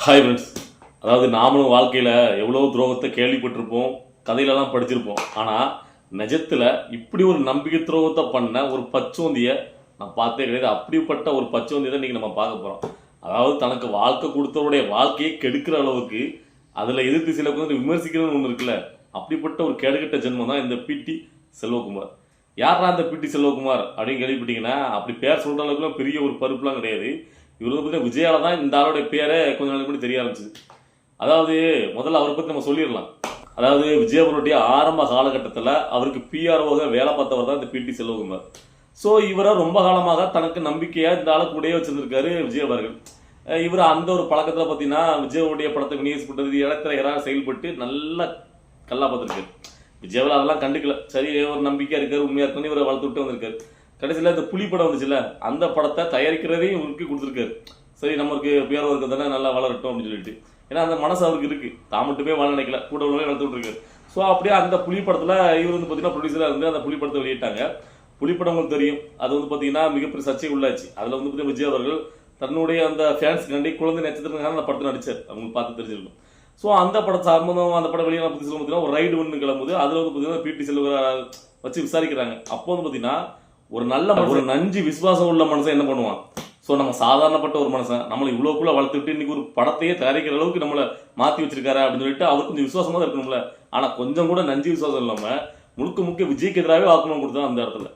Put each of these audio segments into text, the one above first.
Hi friends. அதாவது நாமளும் வாழ்க்கையில் எவ்வளோ துரோகத்தை கேள்விப்பட்டிருப்போம், கதையிலலாம் படிச்சிருப்போம். ஆனால் நிஜத்தில் இப்படி ஒரு நம்பிக்கை துரோகத்தை பண்ண ஒரு பச்சோந்தியை நான் பார்த்தே கிடையாது. அப்படிப்பட்ட ஒரு பச்சோந்தியை தான் இன்றைக்கி நம்ம பார்க்க போகிறோம். அதாவது தனக்கு வாழ்க்கை கொடுத்தவருடைய வாழ்க்கையை கெடுக்கிற அளவுக்கு அதில் எதிர்த்து சில கொஞ்சம் விமர்சிக்கிறதுன்னு ஒன்று இருக்குல்ல, அப்படிப்பட்ட ஒரு கேடுகட்ட ஜென்மம் தான் இந்த பிடி செல்வகுமார். யாரா இந்த பிடி செல்வகுமார் அப்படின்னு கேள்விப்பட்டீங்கன்னா, அப்படி பேர் சொல்கிற அளவுக்குலாம் பெரிய ஒரு பருப்புலாம் கிடையாது. இவர் வந்து பார்த்தீங்கன்னா விஜயால தான் இந்த ஆளுடைய பேரை கொஞ்ச நாளைக்கு முன்னாடி தெரிய ஆரம்பிச்சுது. அதாவது முதல்ல அவரை பற்றி நம்ம சொல்லிடலாம். அதாவது விஜய் அவருடைய ஆரம்ப காலகட்டத்தில் அவருக்கு பிஆர்ஓக வேலை பார்த்தவர் தான் இந்த பிடி செல்வகுமார். ஸோ இவரை ரொம்ப காலமாக தனக்கு நம்பிக்கையாக இந்த ஆளை கூடயே வச்சிருந்திருக்காரு விஜய் அவர்கள். இவர் அந்த ஒரு பழக்கத்தில் பார்த்தீங்கன்னா விஜயோடைய படத்தை விநியோகிக்கப்பட்டது இடத்துல யாராவது செயல்பட்டு நல்லா கல்லா பார்த்துருக்காரு. விஜயாவில் அதெல்லாம் கண்டுக்கல. சரி, ஒரு நம்பிக்கையாக இருக்காரு, உண்மையாக இருக்குன்னு இவரை வளர்த்து விட்டு வந்திருக்காரு. கடைசியில் இந்த புலி படம் வந்துச்சுல்ல, அந்த படத்தை தயாரிக்கிறதையும் இவருக்கு கொடுத்துருக்காரு. சரி, நம்மளுக்கு பிஆர்ஓ இருக்கிறது தானே நல்லா வளரட்டும் அப்படின்னு சொல்லிட்டு. ஏன்னா அந்த மனசு அவருக்கு இருக்கு, தான் மட்டுமே வாழ நினைக்கல, கூட உள்ளவே வளர்த்து விட்டுருக்காரு. ஸோ அப்படியே அந்த புலி படத்தில் இவர் வந்து பார்த்தீங்கன்னா ப்ரொடியூசராக இருந்து அந்த புலி படத்தை வெளியிட்டாங்க. புலிப்படம் உங்களுக்கு தெரியும், அது வந்து பார்த்தீங்கன்னா மிகப்பெரிய சர்ச்சை உள்ளாச்சு. அதில் வந்து பார்த்தீங்கன்னா விஜய் அவர்கள் தன்னுடைய அந்த ஃபேன்ஸ் கண்டி குழந்தை நட்சத்திரக்கான அந்த படத்தை நடிச்சார். அவங்களுக்கு பார்த்து தெரிஞ்சிருக்கும். ஸோ அந்த படத்தை சம்பந்தம் அந்த படம் வெளியான புதுசில் பார்த்தீங்கன்னா ஒரு ரைடு ஒன்று கிளம்புது. அதில் வந்து பார்த்தீங்கன்னா பிடி செல்வகுமார் வச்சு விசாரிக்கிறாங்க. அப்போ வந்து பார்த்தீங்கன்னா ஒரு நல்ல ஒரு நஞ்சு விசுவாசம் உள்ள மனுஷன் என்ன பண்ணுவான்? ஸோ நம்ம சாதாரணப்பட்ட ஒரு மனுஷன் நம்மளை இவ்வளோக்குள்ள வளர்த்துட்டு இன்னைக்கு ஒரு படத்தையே தயாரிக்கிற அளவுக்கு நம்மளை மாற்றி வச்சிருக்காரு அப்படின்னு சொல்லிட்டு அவர் கொஞ்சம் விசுவாசமாக தான் இருக்கணும்ல. ஆனால் கொஞ்சம் கூட நஞ்சு விசுவாசம் இல்லாமல் முழுக்க விஜய்க்கு எதிராகவே வாக்குமூலம் கொடுத்தா அந்த இடத்துல.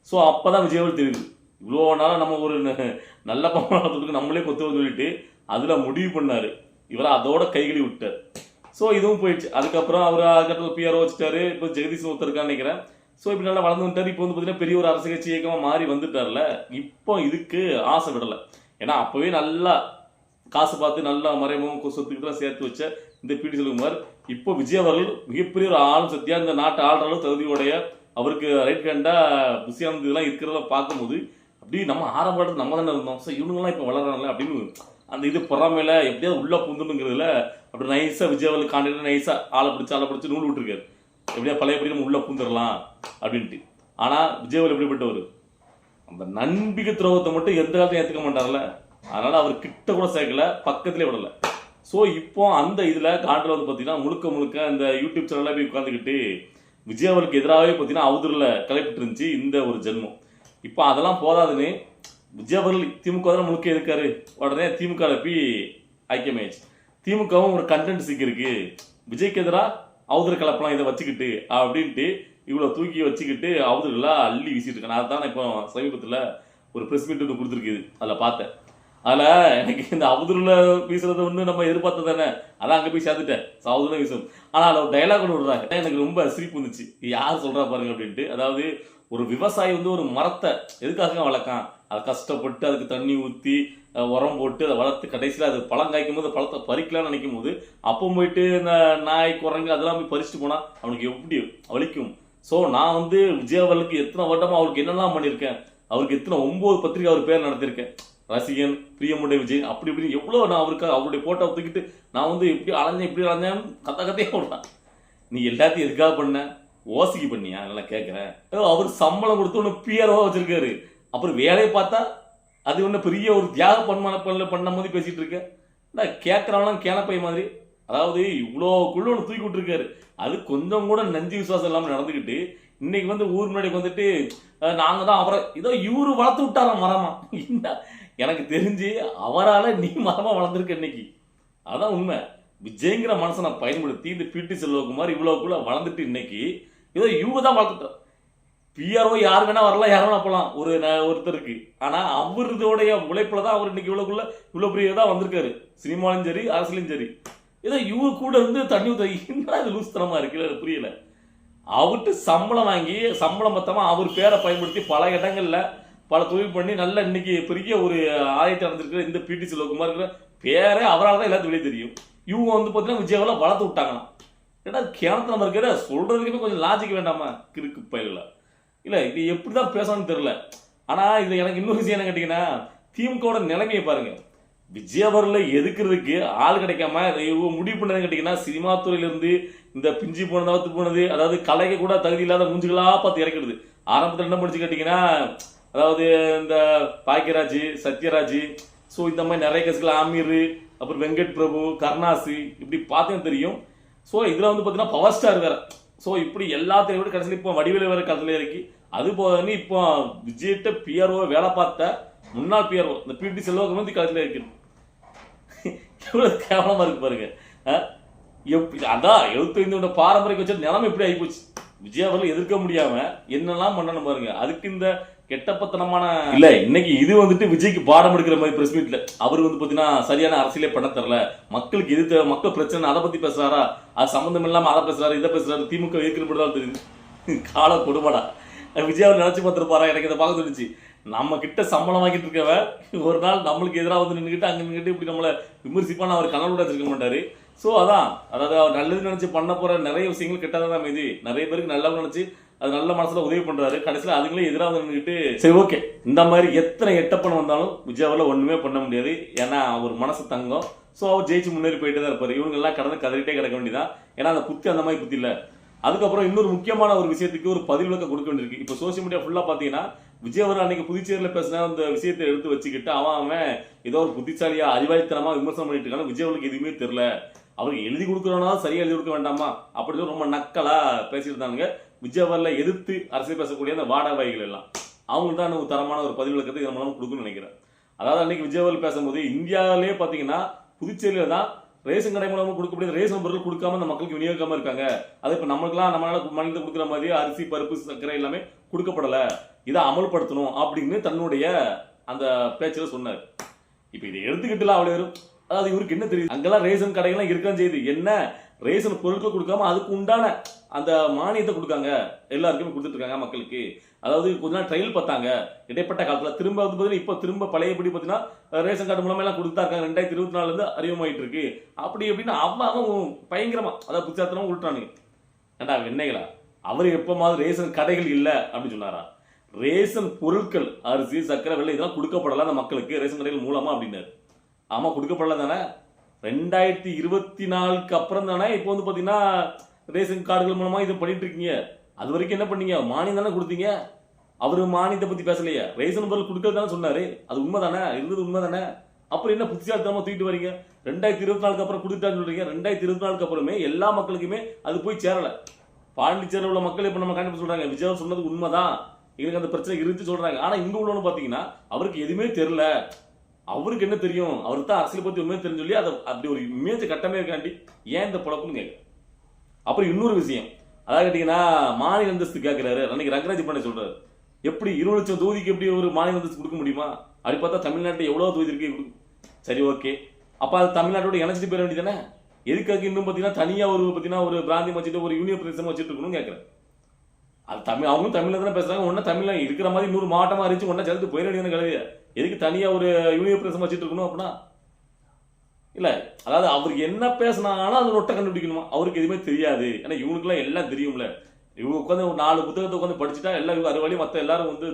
ஸோ அப்போ தான் விஜய் தெரியுது, இவ்வளோ நாள் நம்ம ஒரு நல்ல பணத்துக்கு நம்மளே கொத்துவன்னு சொல்லிட்டு அதில் முடிவு பண்ணார். இவரை அதோட கைகளி விட்டார். ஸோ இதுவும் போயிடுச்சு. அதுக்கப்புறம் அவர் அதுக்கப்புறம் பிஆர்ஓ வச்சுட்டாரு. இப்போ ஜெகதீஷ் ஒருத்தருக்கான்னு நினைக்கிறேன். ஸோ இப்படி நல்லா வளர்ந்து வந்துட்டார். இப்போ வந்து பார்த்தீங்கன்னா பெரிய ஒரு அரசு கட்சி இயக்கமாக மாறி வந்துட்டார்ல. இப்போ இதுக்கு ஆசை விடலை. ஏன்னா அப்போவே நல்லா காசு பார்த்து நல்லா மறைமுகம் சொத்துக்கிட்டு சேர்த்து வச்ச இந்த பிடி செல்வகுமார் இப்போ விஜய் அவர்கள் மிகப்பெரிய ஒரு ஆளும் சத்தியா இந்த நாட்டை ஆள்ற அளவு தகுதியோடைய அவருக்கு ரைட் ஹேண்டா புசியானது இதெல்லாம் இருக்கிறத பார்க்கும்போது அப்படி நம்ம ஆரம்ப இடத்துல நம்ம தானே இருந்தோம். ஸோ இவங்கெல்லாம் இப்போ வளர்றாங்கல்ல அப்படின்னு அந்த இது பொறாமையில எப்படியாவது உள்ள புந்துணுங்கிறதுல அப்படி நைஸா விஜய் அவர்கள் காண்டிட்டு நைஸா ஆளை பிடிச்சி நூல் விட்டுருக்காரு. எப்படியா பழையபடி நம்ம உள்ள பூந்துடலாம் அப்படின்ட்டு. ஆனால் விஜய் எப்படிப்பட்டவர், அந்த நம்பிக்கை துரோகத்தை மட்டும் எந்த காலத்தையும் ஏற்றுக்க மாட்டார்ல. அதனால அவர் கிட்ட கூட சேர்க்கல, பக்கத்திலே விடலை. ஸோ இப்போ அந்த இதில் காண்டில் வந்து பார்த்தீங்கன்னா முழுக்க இந்த யூடியூப் சேனலில் போய் உட்காந்துக்கிட்டு விஜய் அவருக்கு எதிராகவே பார்த்தீங்கன்னா அவதூறில் கலைப்பிட்டு இருந்துச்சு இந்த ஒரு ஜென்மம். இப்போ அதெல்லாம் போதாதுன்னு விஜய் அவர்கள் திமுக தான் முழுக்க இருக்காரு. உடனே திமுக போய் ஐக்கியமாயிடுச்சு. திமுகவும் ஒரு கண்டென்ட் சிக்கிருக்கு, விஜய்க்கு எதிராக அவதூறு கலப்பெல்லாம் இதை வச்சுக்கிட்டு அப்படின்ட்டு இவ்வளோ தூக்கி வச்சுக்கிட்டு அவதூறுலாம் அள்ளி வீசிட்டு இருக்கேன். நான் தான் இப்போ சமீபத்தில் ஒரு ப்ரெஸ் மீட் ஒன்று கொடுத்துருக்குது, அதில் பார்த்தேன். அதில் எனக்கு இந்த அவதூறுல வீசுறது ஒன்று நம்ம எதிர்பார்த்தது தானே, அதான் அங்கே போய் சேர்த்துட்டேன். அவதூறு வீசும். ஆனால் அதில் ஒரு டைலாக் ஒன்று விடுறாங்க, எனக்கு ரொம்ப சிரிப்பு வந்துச்சு. யார் சொல்கிறா பாருங்க அப்படின்ட்டு. அதாவது ஒரு விவசாயி வந்து ஒரு மரத்தை எதுக்காக வளர்க்கான், அதை கஷ்டப்பட்டு அதுக்கு தண்ணி ஊற்றி உரம் போட்டு அதை வளர்த்து கடைசியில் அது பழம் காய்க்கும் போது பழத்தை பறிக்கலாம்னு நினைக்கும் போது அப்போ போயிட்டு இந்த நாய் குரங்கு அதெல்லாம் போய் பறிச்சுட்டு போனால் அவனுக்கு எப்படி வலிக்கும். ஸோ நான் வந்து விஜய் அவர்களுக்கு எத்தனை வருடமா அவருக்கு என்னெல்லாம் பண்ணியிருக்கேன், அவருக்கு எத்தனை 9 பத்திரிகை அவர் பேர் நடத்திருக்கேன். ரசிகன், பிரியமுடைய விஜய், அப்படி இப்படி எவ்வளோ நான் அவருக்கு அவருடைய போட்டோ தூக்கிட்டு நான் வந்து எப்படி அலைஞ்சேன் கத்தையே விடுறேன். நீ எல்லாத்தையும் எதுக்காக பண்ண, ஓசிக்கு பண்ணியா நல்லா கேட்குறேன். அவர் சம்பளம் கொடுத்து ஒன்று பிஆர்ஓ வச்சிருக்காரு. அப்புறம் வேலையை பார்த்தா அது ஒன்று பெரிய ஒரு தியாக பண்ண மாதிரி பேசிட்டு இருக்கேன். கேட்குறவங்களாம் கேனப்பை மாதிரி. அதாவது இவ்வளோக்குள்ள ஒன்று தூக்கி விட்டுருக்காரு. அது கொஞ்சம் கூட நஞ்சு விசுவாசம் இல்லாமல் நடந்துக்கிட்டு இன்னைக்கு வந்து ஊர் முன்னாடி வந்துட்டு நாங்கள் தான் அவரை ஏதோ இவரு வளர்த்து விட்டாரா மரமா. எனக்கு தெரிஞ்சு அவரால் நீ மரமாக வளர்ந்துருக்க இன்னைக்கு. அதான் உண்மை. விஜய்ங்கிற மனசை நான் பயன்படுத்தி இந்த பிடி செல்வகுமார் இவ்வளோக்குள்ள வளர்ந்துட்டு இன்னைக்கு ஏதோ இவங்க தான் வளர்த்துட்டார். பிஆர்ஓ யார் வேணா வரலாம், யார் வேணா போகலாம் ஒருத்தருக்கு. ஆனால் அவருடைய உழைப்பில் தான் அவர் இன்னைக்கு இவ்வளோ பெரிய தான் வந்திருக்காரு. சினிமாலும் சரி அரசியலும் சரி. ஏதோ இவரு கூட இருந்து தண்ணி ஊற்றி என்ன இது லூஸ்தனமாக இருக்கு, புரியல. அவர்கிட்ட சம்பளம் வாங்கி சம்பளம் மொத்தமாக அவர் பேரை பயன்படுத்தி பல இடங்களில் பல தொழில் பண்ணி நல்ல இன்னைக்கு பெரிய ஒரு ஆயத்தை நடந்திருக்கிற இந்த பிடி செல்வகுமார் இருக்கிற பேரே அவரால் தான் எல்லாத்துக்கும் வெளியே தெரியும். இவங்க வந்து பார்த்தீங்கன்னா விஜயாவில் வளர்த்து விட்டாங்களாம். ஏன்னா கேனத்தில் இருக்கிற சொல்றதுக்குமே கொஞ்சம் லாஜிக் வேண்டாமா கிறுக்கு பயில. இல்லை இது எப்படி தான் பேசணும்னு தெரியல. ஆனால் இதில் எனக்கு இன்னொரு விஷயம் என்ன கேட்டிங்கன்னா, திமுகவோட நிலைமையை பாருங்க. விஜய் அவர்களை எதுக்குறதுக்கு ஆள் கிடைக்காம முடிவு பண்ணதுன்னு கேட்டிங்கன்னா, சினிமா துறையிலிருந்து இந்த பிஞ்சு போனது அவத்து போனது, அதாவது கலைக்கு கூட தகுதி இல்லாத மூஞ்சுகளா பார்த்து இறக்கிறது. ஆரம்பத்தில் என்ன முடிச்சு கேட்டிங்கன்னா, அதாவது இந்த பாக்கியராஜ், சத்யராஜ், ஸோ இந்த மாதிரி நிறைய கேஸ்கள் ஆமீர், அப்புறம் வெங்கட் பிரபு, கருணாசு, இப்படி பார்த்தீங்கன்னா தெரியும். ஸோ இதில் வந்து பார்த்தீங்கன்னா பவர் ஸ்டார் வேற. ஸோ இப்படி எல்லாத்தையும் விட கடைசியில் இப்போ வடிவேலு வேற கதையில இருக்கு. அது போக இப்போ விஜய்கிட்ட பிஆர்ஓ வேலை பார்த்த முன்னாள் பிஆர்ஓ இந்த பிடி செல்வம் வந்து கதையில இருக்கு. எவ்வளவு கேவலமா இருக்கு பாருங்க. அதான் 75 பாரம்பரிய வச்சு நிலைமை எப்படி ஆகிப்போச்சு. விஜய் அவர்கள் எதிர்க்க முடியாம என்னெல்லாம் பண்ணணும் பாருங்க. அதுக்கு இந்த கெட்டப்பத்தனமான இல்ல இன்னைக்கு இது வந்துட்டு விஜய்க்கு பாடம் எடுக்கிற மாதிரி பிரஸ் மீட்ல அவர் வந்து பாத்தீங்கன்னா சரியான அரசியலே பண்ண தரல, மக்களுக்கு எது தேவை, மக்கள் பிரச்சனை அதை பத்தி பேசுறாரா, அது சம்பந்தம் இல்லாம அதை பேசுறாரு இதை பேசுறாரு, திமுக இருக்கிறப்பதான் தெரியுது. கால கொடுமாடா. விஜய் அவர் நினைச்சு பார்த்துருப்பாரா? எனக்கு இதை பார்க்க தெரிஞ்சு நம்ம கிட்ட சம்பளம் வாங்கிட்டு இருக்கவன் ஒரு நாள் நம்மளுக்கு எதிராக வந்து நின்றுக்கிட்டு அங்க நின்றுட்டு இப்படி நம்மளை விமர்சிப்பான்னு அவர் கனவு கூட வச்சிருக்க மாட்டாரு. ஸோ அதான் அதாவது அவர் நல்லது நினைச்சு பண்ண போற நிறைய விஷயங்கள் கெட்டதான் இது. நிறைய பேருக்கு நல்லது நினைச்சு அது நல்ல மனசுல உதவி பண்றாரு, கடைசியில் அதுங்களே எதிராக நின்றுட்டு சரி ஓகே இந்த மாதிரி எத்தனை எட்டப்பன் வந்தாலும் விஜயாவில் ஒண்ணுமே பண்ண முடியாது. ஏன்னா அவர் மனசு தங்கம். ஸோ அவர் ஜெயிச்சு முன்னேறி போயிட்டு தான் இருப்பாரு. இவங்க எல்லாம் கடந்து கதறிட்டே கிடக்க வேண்டியதான். ஏன்னா அந்த புத்தி அந்த மாதிரி புத்தி இல்லை. அதுக்கப்புறம் இன்னொரு முக்கியமான ஒரு விஷயத்துக்கு ஒரு பதில் விளக்க கொடுக்க வேண்டியிருக்கு. இப்போ சோசியல் மீடியா ஃபுல்லா பாத்தீங்கன்னா விஜய் அவர் அன்னைக்கு புதுச்சேரியில் பேசின அந்த விஷயத்தை எடுத்து வச்சுக்கிட்டு அவன் ஏதோ ஒரு புத்திசாலியா அறிவாளித்தனமா விமர்சனம் பண்ணிட்டு இருக்காங்க. விஜய் அவருக்கு எதுவுமே தெரியல, அவருக்கு எழுதி கொடுக்குறோம்னா சரியா எழுதி கொடுக்க வேண்டாமா அப்படின்னு ரொம்ப நக்கலா பேசியிருந்தாங்க. விஜய் அவர்ல எதிர்த்து அரசியல் பேசக்கூடிய அந்த வாடகைகள் எல்லாம் அவங்களுக்கு தான் ஒரு தரமான ஒரு பதில் விளக்கத்தை இதன் மூலம் கொடுக்கணும்னு நினைக்கிறேன். அதாவது அன்னைக்கு விஜய் அவர்கள் பேசும்போது இந்தியாவிலேயே பாத்தீங்கன்னா புதுச்சேரியில தான் ரேஷன் கடை மூலமா கொடுக்கக்கூடிய ரேஷன் பொருட்கள் கொடுக்காம அந்த மக்களுக்கு விநியோகமா இருக்காங்க. அது இப்ப நம்மளுக்குலாம் நம்மளால மாநிலத்தை கொடுக்குற மாதிரி அரிசி பருப்பு சர்க்கரை எல்லாமே கொடுக்கப்படல, இதை அமல்படுத்தணும் அப்படின்னு தன்னுடைய அந்த பேச்சுல சொன்னார். இப்ப இதை எடுத்துக்கிட்டுலாம் அவ்வளவு வரும். அதாவது இவருக்கு என்ன தெரியுது, அங்கெல்லாம் ரேஷன் கடைகள்லாம் இருக்கான்னு செய்யுது, என்ன ரேஷன் பொருட்கள் கொடுக்காம அதுக்கு உண்டான அந்த மானியத்தை கொடுக்காங்க, எல்லாருக்குமே கொடுத்துட்டு இருக்காங்க மக்களுக்கு. அதாவது கொஞ்ச நாள் ட்ரையல் பார்த்தாங்க இடைப்பட்ட காலத்துல, திரும்ப வந்து பார்த்தீங்கன்னா இப்போ திரும்ப பழையபடி பார்த்தீங்கன்னா ரேஷன் கார்டு மூலமா எல்லாம் கொடுத்தா இருக்காங்க. 2024 இருந்து அறிமுகமாயிட்டு இருக்கு. அப்படி எப்படின்னு அவன் பயங்கரமா அதாவது புத்தாத்தனமா உருட்டானுங்க. ஏண்டா வெண்ணைகளா, அவர் எப்பமாவது ரேஷன் கடைகள் இல்லை அப்படின்னு சொன்னாரா? ரேஷன் பொருட்கள் அரிசி சர்க்கரை வெள்ளை இதெல்லாம் கொடுக்கப்படலாம் அந்த மக்களுக்கு ரேஷன் கடைகள் மூலமா அப்படின்னாரு. ஆமா கொடுக்கப்படல தானே. 2024 அப்புறம் தானே இப்போ வந்து பாத்தீங்கன்னா ரேஷன் கார்டுகள் மூலமா இது பண்ணிட்டு இருக்கீங்க. அது வரைக்கும் என்ன பண்ணீங்க, மானியம் தானே கொடுத்தீங்க. அவரு மானியத்தை பத்தி பேசலையே, ரேஷன் பொருள் கொடுக்கறது தானே சொன்னாரு. அது உண்மை தானே, இருந்தது உண்மை தானே. அப்புறம் என்ன புத்திசாலித்தனமா தூக்கிட்டு வரீங்க? 2024 அப்புறம் கொடுத்துட்டான்னு சொல்றீங்க. 2024 அப்புறமே எல்லா மக்களுக்குமே அது போய் சேரல. பாண்டிச்சேரியில் உள்ள மக்கள் இப்ப நம்ம கண்டிப்பா சொல்றாங்க விஜய் சொன்னது உண்மைதான், எங்களுக்கு அந்த பிரச்சனை இருந்து சொல்றாங்க. ஆனா இங்க உள்ளவனு பாத்தீங்கன்னா அவருக்கு எதுவுமே தெரியல, அவருக்கு என்ன தெரியும், அவருக்கு தான் அரசியல் பத்தி உண்மையை தெரிஞ்சு சொல்லி அதை அப்படி ஒரு இமேஜ் கட்டமே இருக்காண்டி ஏன் இந்த பழக்கம்னு கேட்க. அப்புறம் இன்னொரு விஷயம், அதாவது கேட்டீங்கன்னா மாநில அந்தஸ்து கேட்கிறாரு. அன்னைக்கு ரங்கராஜ் பாண்டே சொல்றாரு, எப்படி 20 லட்சம் தொகுதிக்கு எப்படி ஒரு மாநில அந்தஸ்து கொடுக்க முடியுமா? அப்படி பார்த்தா தமிழ்நாட்டில் எவ்வளவு தொகுதி இருக்கு. சரி ஓகே, அப்ப அது தமிழ்நாட்டோட இணைச்சிட்டு போயிட வேண்டியதானே. எதுக்காக இன்னும் பாத்தீங்கன்னா தனியா ஒரு பாத்தீங்கன்னா ஒரு பிராந்தியம் வச்சுட்டு ஒரு யூனியன் பிரதேசம் வச்சுட்டு இருக்கணும்னு கேட்கிறேன். அது தமிழ் அவங்களும் தமிழ்ல தானே பேசுறாங்க. ஒன்னா தமிழ்ல இருக்கிற மாதிரி இன்னொரு மாவட்டமா இருந்துச்சு, ஒன்னா சேர்த்து போயிட வேண்டியதானே கிடையாது. எதுக்கு தனியா ஒரு யூனியன் பிரதேசம் வச்சுட்டு இருக்கணும் அப்படின்னா இல்ல. அதாவது அவருக்கு என்ன பேசினாலும் அது நொட்டை கண்டுபிடிக்கணுமா, அவருக்கு எதுவுமே தெரியாது. ஏன்னா இவங்களுக்குலாம் எல்லாம் தெரியும்ல. இவங்க உட்காந்து ஒரு 4 புத்தகத்தை உட்காந்து படிச்சுட்டா எல்லாம் இவங்க அறுவழி, மற்ற எல்லாரும் வந்து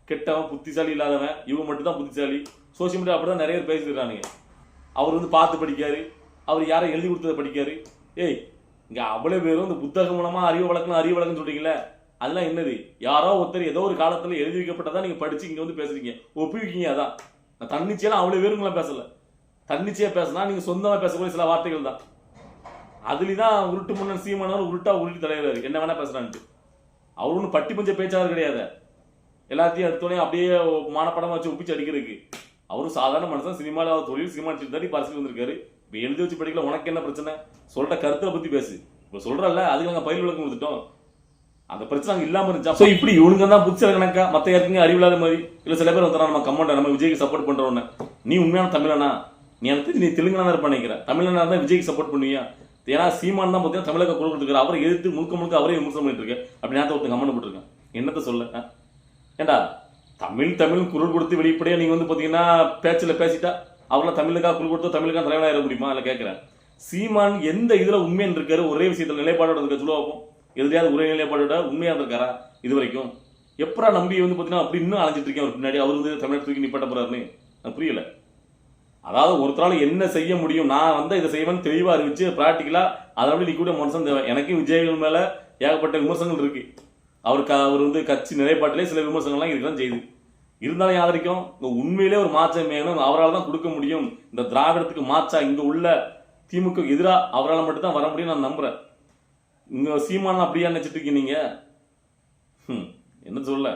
கெட்டவன் புத்திசாலி இல்லாதவன், இவங்க மட்டும் தான் புத்திசாலி. சோசியல் மீடியா அப்படிதான் நிறைய பேர் பேசிக்கிறானுங்க. அவர் வந்து பார்த்து படிக்காரு, அவர் யாரை எழுதி கொடுத்ததை படிக்காரு. ஏய் இங்க அவ்வளவு பேரும் இந்த புத்தகம் மூலமா அறிவு வழக்கம் சொல்றீங்களே, அதெல்லாம் என்னது? யாரோ ஒருத்தர் ஏதோ ஒரு காலத்துல எழுதி வைக்கப்பட்டதான் நீங்க படிச்சு இங்க வந்து பேசுறீங்க, ஒப்புவிக்கீங்க. அதான் நான் தன்னிச்சையெல்லாம் அவ்வளவு பேருங்களாம் பேசல. தன்னிச்சையா பேசினா நீங்க சொந்தமா பேசக்கூடிய சில வார்த்தைகள் தான். அதுலதான் உருட்டு முன்னன் சீமானவர் உருட்டி தலைவராரு, என்ன வேணா பேசுறான்ட்டு. அவரு ஒன்றும் பட்டி பஞ்ச பேச்சாளர் கிடையாது. எல்லாத்தையும் எடுத்தோடனே அப்படியே மானப்படமா வச்சு ஒப்பிச்சு அடிக்கிறதுக்கு. அவரும் சாதாரண மனுஷன், சினிமாவில் தொழில் சினிமா தாண்டி பரிசு வந்திருக்காரு. இப்போ எழுதி வச்சு படிக்கல, உனக்கு என்ன பிரச்சனை? சொல்ற கருத்தை பத்தி பேசு. இப்போ சொல்றல அதுக்கு நாங்கள் பயிர் விளக்கம் கொடுத்துட்டோம், அந்த பிரச்சனை அங்கே இல்லாம இருந்துச்சா? ஸோ இப்படி இவனுங்க தான் புதுசில கணக்கா மற்ற யாருக்குங்க அறிவில்லாத மாதிரி. இல்லை சில பேர் வந்துடா நம்ம கமெண்ட் நம்ம விஜய்க்கு சப்போர்ட் பண்றோன்னு. நீ உண்மையான தமிழனா? நீ எனக்கு நீ தெலுங்கானா இருப்பான்னு நினைக்கிறேன். தமிழனா தான் விஜய்க்கு சப்போர்ட் பண்ணுவியா? ஏன்னா சீமான் தான் பார்த்தீங்கன்னா தமிழக குரல் கொடுத்துருக்காரு, அவரை எதிர்த்து முழுக்க அவரே விமர்சனம் பண்ணிட்டு இருக்கு. அப்படி நேரத்தை ஒருத்தர் கமெண்ட் போட்டிருக்கேன். என்னத்த சொல்ல? ஏண்டா தமிழ் குரல் கொடுத்து வெளிப்படையா நீங்க வந்து பாத்தீங்கன்னா பேச்சில் பேசிட்டா அவரெல்லாம் தமிழுக்காக குரல் கொடுத்தா தமிழுக்காக தலைவனாக இருக்க முடியுமா? இல்லை கேட்கிறேன். சீமான் எந்த இதுல உண்மையான இருக்காரு, ஒரே விஷயத்துல நிலைப்பாடோட இருக்க சொல்ல வைப்போம். எதுலையாவது ஒரே நிலைப்பாடோட உண்மையா இருக்காரா இது வரைக்கும்? எப்பரா நம்பி வந்து பாத்தீங்கன்னா அப்படி இன்னும் அலைஞ்சிட்டு இருக்கேன் அவர் பின்னாடி, அவர் வந்து தமிழகத்துக்கு நிப்பாட்ட போறாருன்னு புரியல. அதாவது ஒருத்தரால என்ன செய்ய முடியும், நான் வந்து இதை செய்வேன்னு தெளிவா அறிவிச்சு பிராக்டிக்கலா அதோட நீ கூட மனுஷன் தேவை. எனக்கு விஜய்கள் மேல ஏகப்பட்ட விமர்சனங்கள் இருக்கு. அவர் வந்து கட்சி நிலைப்பாட்டிலே சில விமர்சனங்கள்லாம் இதுதான் செய்யுது. இருந்தாலும் ஆதரிக்கும். இந்த உண்மையிலே ஒரு மாற்றம் வேணும், அவரால் தான் கொடுக்க முடியும். இந்த திராவிடத்துக்கு மாற்றா இங்க உள்ள திமுக எதிராக அவரால் மட்டும் தான் வர முடியும் நான் நம்புறேன். இங்க சீமான் அப்படியா நினைச்சிட்டு இருக்கீங்க நீங்க? என்ன சொல்ல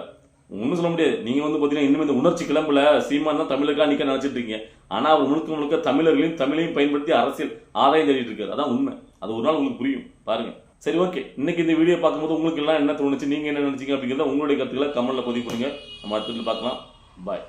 ஒன்றும் சொல்ல முடியாது. நீங்க வந்து பாத்தீங்கன்னா இன்னும் இந்த உணர்ச்சி கிளம்புல சீமான் தான் தமிழுக்கா நிக்க நினைச்சிட்டு இருக்கீங்க. ஆனா அவர் முழுக்க முழுக்க தமிழர்களையும் தமிழையும் பயன்படுத்தி அரசியல் ஆதாயம் தேடிட்டு இருக்காரு. அதான் உண்மை. அது ஒரு நாள் உங்களுக்கு புரியும், பாருங்க. சரி, ஓகே. இன்னைக்கு இந்த வீடியோ பார்க்கும்போது உங்களுக்கு எல்லாம் என்ன தோணுச்சு, நீங்க என்ன நினைச்சீங்க அப்படிங்கிறத உங்களுடைய கருத்துக்களை கமெண்ட்ல பதிவு பண்ணுங்க. நம்ம அடுத்த பார்க்கலாம். பாய்.